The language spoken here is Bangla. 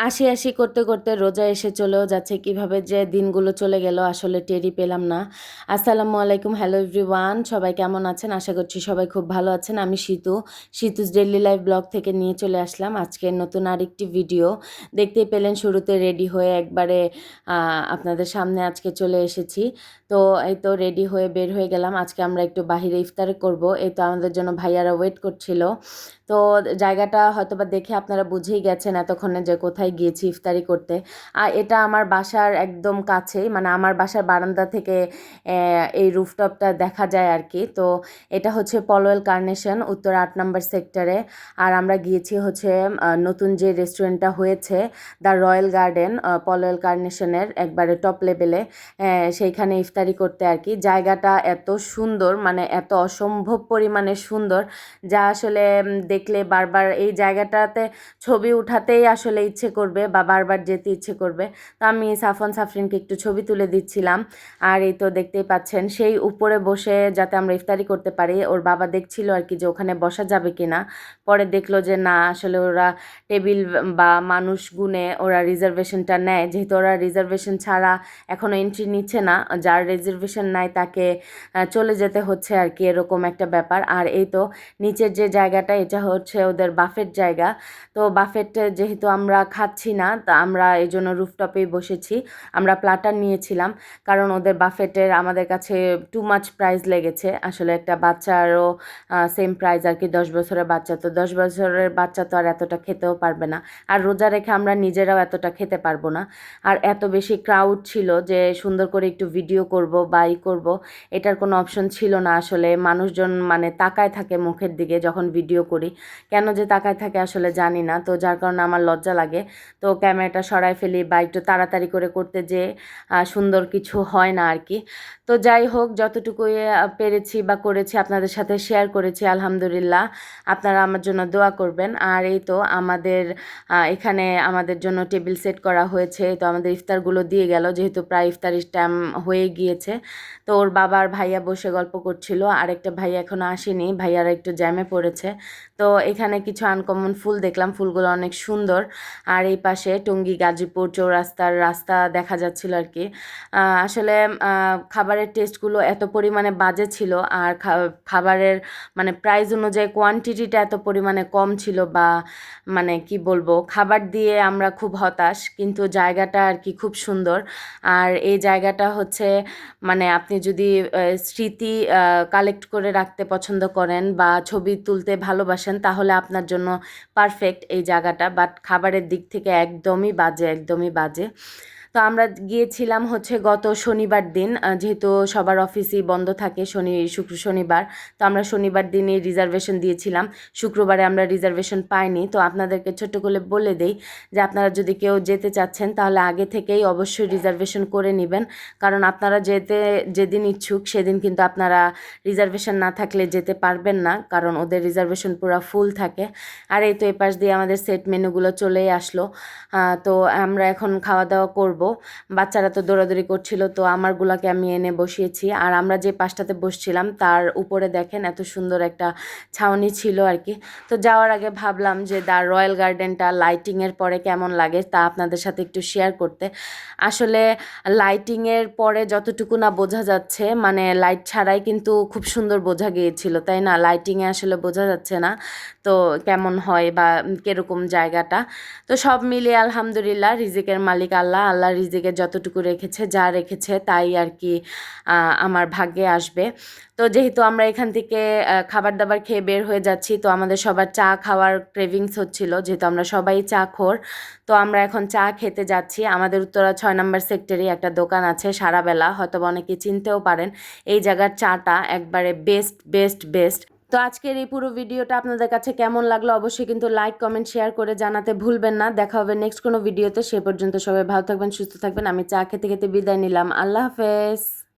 আশি, আশি করতে, করতে রোজা এসে চলেও যাচ্ছে। কিভাবে যে দিনগুলো চলে গেল আসলে টেরই পেলাম না। আসসালামু আলাইকুম, হ্যালো এভরিওয়ান। সবাই কেমন আছেন? আশা করছি সবাই খুব ভালো আছেন। আমি সিতু, সিতুস ডেইলি লাইফ ব্লগ থেকে নিয়ে চলে আসলাম আজকের নতুন আরেকটি ভিডিও। দেখতেই পেলেন শুরুতে রেডি হয়ে একবারে আপনাদের সামনে আজকে চলে এসেছি। তো এই তো রেডি হয়ে বের হয়ে গেলাম। আজকে আমরা একটু বাহিরে ইফতার করব। এই তো আমাদের জন্য ভাইয়ারা ওয়েট করছিল। তো জায়গাটা হয়তোবা দেখে আপনারা বুঝেই গেছেন এতক্ষণে যে কোথায় গিয়েছি ইফতারি করতে। আর এটা আমার বাসার একদম কাছেই, মানে আমার বাসার বারান্দা থেকে এই রুফটপটা দেখা যায় আর কি। তো এটা হচ্ছে পলওয়েল কার্নেশন, উত্তর ৮ নম্বর সেক্টরে। আর আমরা গিয়েছি হচ্ছে নতুন যে রেস্টুরেন্টটা হয়েছে দ্য রয়্যাল গার্ডেন, পলওয়েল কার্নেশনের একবারে টপ লেভেলে, সেইখানে ইফতারি করতে আর কি। জায়গাটা এত সুন্দর, মানে এত অসম্ভব পরিমাণে সুন্দর, যা আসলে দেখলে বারবার এই জায়গাটাতে ছবি উঠাতেই আসলে ইচ্ছে করবে বা বারবার যেতে ইচ্ছে করবে। তো আমি সাফন সাফরিনকে একটু ছবি তুলে দিচ্ছিলাম। আর এই তো দেখতেই পাচ্ছেন সেই উপরে বসে যাতে আমরা ইফতারি করতে পারি, ওর বাবা দেখছিল আর কি যে ওখানে বসা যাবে কি না। পরে দেখলো যে না, আসলে ওরা টেবিল বা মানুষ গুনে ওরা রিজার্ভেশনটা নেয়, যেহেতু ওরা রিজার্ভেশন ছাড়া এখনও এন্ট্রি নিচ্ছে না। যার রিজার্ভেশন নাই তাকে চলে যেতে হচ্ছে আর কি, এরকম একটা ব্যাপার। আর এই তো নিচের যে জায়গাটা, এটা হচ্ছে ওদের বাফেট জায়গা। তো বাফেট যেহেতু আমরা খাচ্ছি না, তা আমরা এই জন্য রুফটপেই বসেছি। আমরা প্লাটার নিয়েছিলাম, কারণ ওদের বাফেটের আমাদের কাছে টু মাচ প্রাইস লেগেছে। আসলে একটা বাচ্চারও সেম প্রাইস আর কি, 10 বছরের বাচ্চা, তো 10 বছরের বাচ্চা তো আর এতটা খেতেও পারবে না। আর রোজা রেখে আমরা নিজেরাও এতটা খেতে পারবো না। আর এত বেশি ক্রাউড ছিল যে সুন্দর করে একটু ভিডিও করব বা করব, এটার কোনো অপশন ছিল না আসলে। মানুষজন মানে তাকায় থাকে মুখের দিকে যখন ভিডিও করি, কেন যে তাকায় থাকে আসলে জানি না। তো যার কারণে আমার লজ্জা লাগে, তো ক্যামেরাটা সরাই ফেলি বা একটু তাড়াতাড়ি করে করতে যে সুন্দর কিছু হয় না আর কি। তো যাই হোক, যতটুকুই পেরেছি বা করেছি আপনাদের সাথে শেয়ার করেছি, আলহামদুলিল্লাহ। আপনারা আমার জন্য দোয়া করবেন। আর এই তো আমাদের এখানে আমাদের জন্য টেবিল সেট করা হয়েছে। তো আমাদের ইফতারগুলো দিয়ে গেল, যেহেতু প্রায় ইফতারির টাইম হয়ে গিয়েছে। তো ওর বাবার ভাইয়া বসে গল্প করছিল, আরেকটা ভাইয়া এখনও আসেনি, ভাইয়ারা একটু জ্যামে পড়েছে। তো এখানে কিছু আনকমন ফুল দেখলাম, ফুলগুলো অনেক সুন্দর। আর এই পাশে টঙ্গী গাজীপুর চৌরাস্তার রাস্তা দেখা যাচ্ছিল আর কি। আসলে খাবারের টেস্টগুলো এত পরিমাণে বাজে ছিল, আর খাবারের মানে প্রাইস অনুযায়ী কোয়ান্টিটিটা এত পরিমাণে কম ছিল, বা মানে কি বলবো, খাবার দিয়ে আমরা খুব হতাশ, কিন্তু জায়গাটা আর কি খুব সুন্দর। আর এই জায়গাটা হচ্ছে মানে আপনি যদি স্মৃতি কালেক্ট করে রাখতে পছন্দ করেন বা ছবি তুলতে ভালোবাসেন, তাহলে আপনার জন্য পারফেক্ট এই জায়গাটা। বাট খাবারের দিক থেকে একদমই বাজে, একদমই বাজে। তো আমরা গিয়েছিলাম হচ্ছে গত শনিবার দিন, যেহেতু সবার অফিসই বন্ধ থাকে শুক্র শনিবার। তো আমরা শনিবার দিনই রিজার্ভেশন দিয়েছিলাম, শুক্রবারে আমরা রিজার্ভেশন পাইনি। তো আপনাদেরকে ছোট্ট করে বলে দেই যে আপনারা যদি কেউ যেতে চাচ্ছেন, তাহলে আগে থেকেই অবশ্যই রিজার্ভেশন করে নেবেন, কারণ আপনারা যেদিন ইচ্ছুক সেদিন কিন্তু আপনারা রিজার্ভেশন না থাকলে যেতে পারবেন না, কারণ ওদের রিজার্ভেশন পুরো ফুল থাকে। আর এই তো এই পাশ দিয়ে আমাদের সেট মেনুগুলো চলেই আসলো। তো আমরা এখন খাওয়া দাওয়া করব। বাচ্চারা তো দৌড়াদৌড়ি করছিল, তো আমারগুলাকে আমি এনে বসিয়েছি। আর আমরা যে পাশটাতে বসছিলাম তার উপরে দেখেন এত সুন্দর একটা ছাউনি ছিল আর কি। তো যাওয়ার আগে ভাবলাম যে দ্য রয়্যাল গার্ডেনটা লাইটিংয়ের পরে কেমন লাগে তা আপনাদের সাথে একটু শেয়ার করতে। আসলে লাইটিংয়ের পরে যতটুকু না বোঝা যাচ্ছে, মানে লাইট ছাড়াই কিন্তু খুব সুন্দর বোঝা গিয়েছিল, তাই না? লাইটিংয়ে আসলে বোঝা যাচ্ছে না তো কেমন হয় বা কীরকম জায়গাটা। তো সব মিলিয়ে আলহামদুলিল্লাহ, রিজিকের মালিক আল্লাহ, আল্লাহ রিজিকে যতটুকু রেখেছে, যা রেখেছে তাই আর কি আমার ভাগ্যে আসবে। তো যেহেতু আমরা এখান থেকে খাবার দাবার খেয়ে বের হয়ে যাচ্ছি, তো আমাদের সবার চা খাওয়ার ক্রেভিংস হচ্ছিল, যেহেতু আমরা সবাই চা খোর। তো আমরা এখন চা খেতে যাচ্ছি। আমাদের উত্তরা 6 নম্বর সেক্টরে একটা দোকান আছে সারাবেলা, হয়তো অনেকে চিনতেও পারেন। এই জায়গার চাটা একবারে বেস্ট বেস্ট বেস্ট। তো আজকের এই পুরো ভিডিওটা আপনাদের কাছে কেমন লাগলো অবশ্যই কিন্তু লাইক কমেন্ট শেয়ার করে জানাতে ভুলবেন না। দেখা হবে নেক্সট কোনো ভিডিওতে, সে পর্যন্ত সবাই ভালো থাকবেন, সুস্থ থাকবেন। আমি চা খেতে খেতে বিদায় নিলাম। আল্লাহ হাফেজ।